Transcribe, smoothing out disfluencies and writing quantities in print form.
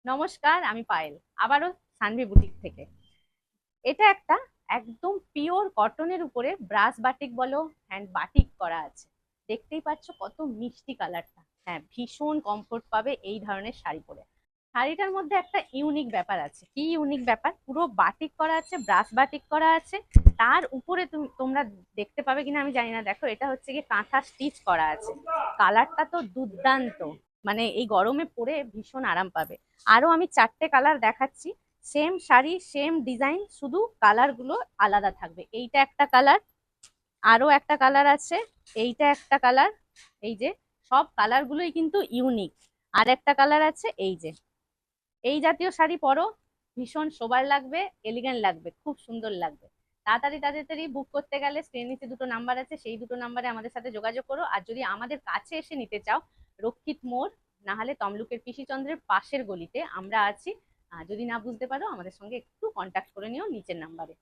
নমস্কার, আমি পায়েল। আবারও সানভি বুটিক থেকে। এটা একটা একদম পিওর কটনের উপরে ব্রাশ বাটিক বলো, হ্যান্ড বাটিক করা আছে। দেখতেই পাচ্ছ কত মিষ্টি কালারটা। হ্যাঁ, ভীষণ কমফোর্ট পাবে এই ধরনের শাড়ি পরে। শাড়িটার মধ্যে একটা ইউনিক ব্যাপার আছে। কি ইউনিক ব্যাপার? পুরো বাটিক করা আছে, ব্রাশ বাটিক করা আছে। তার উপরে তোমরা দেখতে পাবে কিনা আমি জানি না। দেখো, এটা হচ্ছে কি কাঁথা স্টিচ করা আছে। কালারটা তো দুর্দান্ত। মানে এই গরমে পরে ভীষণ আরাম পাবে। আরো আমি চারটে কালার দেখাচ্ছি। সেম শাড়ি, সেম ডিজাইন, শুধু কালার গুলো আলাদা থাকবে। এইটা একটা কালার, আরো একটা কালার আছে, এইটা একটা কালার। এই যে, সব কালার গুলোই কিন্তু ইউনিক। আর একটা কালার আছে, এই যে। এই জাতীয় শাড়ি পরো, ভীষণ সোবার লাগবে, এলিগেন্ট লাগবে, খুব সুন্দর লাগবে। তাড়াতাড়ি তাড়াতাড়ি বুক করতে গেলে স্ক্রিনের নিচে দুটো নাম্বার আছে, সেই দুটো নাম্বারে আমাদের সাথে যোগাযোগ করো। আর যদি আমাদের কাছে এসে নিতে চাও, রক্ষিত মোড় না হলে তমলুকের পিসিচন্দ্রের পাশের গলিতে আমরা আছি। যদি না বুঝতে পারো, আমাদের সঙ্গে একটু কন্ট্যাক্ট করে নিও নিচের নাম্বারে।